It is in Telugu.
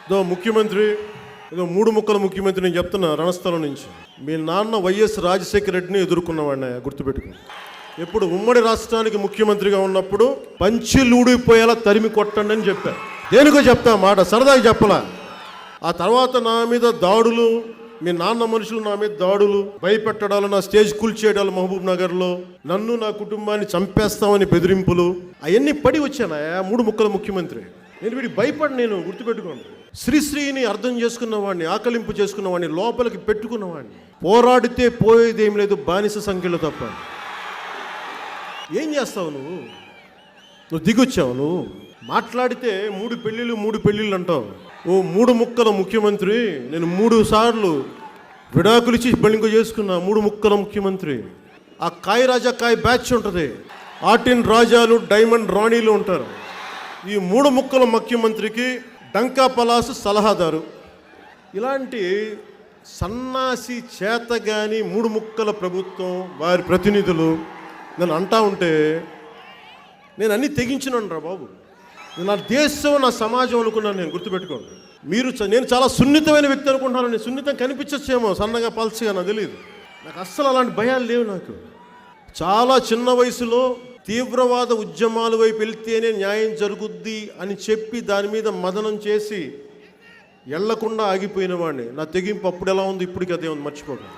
ఇదో ముఖ్యమంత్రి, ఇదో మూడు ముక్కల ముఖ్యమంత్రి నేను చెప్తున్నా రణస్థలం నుంచి. మీ నాన్న వైఎస్ రాజశేఖర రెడ్డిని ఎదుర్కొన్నవాడిని గుర్తుపెట్టుకుని. ఎప్పుడు ఉమ్మడి రాష్ట్రానికి ముఖ్యమంత్రిగా ఉన్నప్పుడు పంచెలు ఊడిపోయేలా తరిమి కొట్టండి అని చెప్పారు. దేనికో చెప్తా మాట, సరదాగా చెప్పలా. ఆ తర్వాత నా మీద దాడులు, మీ నాన్న మనుషులు నా మీద దాడులు, భయపెట్టడాలు, నా స్టేజ్ కూల్చేయడాలు మహబూబ్ నగర్లో, నన్ను నా కుటుంబాన్ని చంపేస్తామని బెదిరింపులు, అవన్నీ పడి వచ్చాను మూడు ముక్కల ముఖ్యమంత్రి. నేను వీడికి భయపడి, నేను గుర్తుపెట్టుకోండి. శ్రీశ్రీని అర్థం చేసుకున్నవాడిని, ఆకలింపు చేసుకున్నవాడిని, లోపలికి పెట్టుకున్నవాడిని. పోరాడితే పోయేదేం లేదు, బానిస సంఖ్యలో తప్ప. ఏం చేస్తావు నువ్వు దిగొచ్చావు. నువ్వు మాట్లాడితే మూడు పెళ్ళిళ్ళు అంటావు. ఓ మూడు ముక్కల ముఖ్యమంత్రి, నేను 3 సార్లు విడాకులు ఇచ్చి పెళ్ళింకో చేసుకున్నా. మూడు ముక్కల ముఖ్యమంత్రి. ఆ కాయ రాజా కాయ బ్యాచ్ ఉంటుంది, ఆర్టిన్ రాజాలు, డైమండ్ రాణీలు ఉంటారు. ఈ మూడు ముక్కల ముఖ్యమంత్రికి డంకా పలాసు సలహాదారు. ఇలాంటి సన్నాసి చేతగాని మూడు ముక్కల ప్రభుత్వం, వారి ప్రతినిధులు నన్ను అంటా ఉంటే నేను అన్నీ తెగించినాను రా బాబు. నా దేశం, నా సమాజం అనుకున్నాను నేను. గుర్తుపెట్టుకోండి. నేను చాలా సున్నితమైన వ్యక్తి అనుకుంటున్నాను. నేను సున్నితం కనిపించచ్చేమో, సన్నగా పల్చగా, నాకు తెలియదు. నాకు అస్సలు అలాంటి భయాలు లేవు. నాకు చాలా చిన్న వయసులో తీవ్రవాద ఉద్యమాల వైపు వెళ్తేనే న్యాయం జరుగుద్ది అని చెప్పి దాని మీద మదనం చేసి ఎళ్లకుండా ఆగిపోయిన వాడిని. నా తెగింపు అప్పుడు ఎలా ఉంది, ఇప్పటికీ అదే ఉంది, మర్చిపోకండి.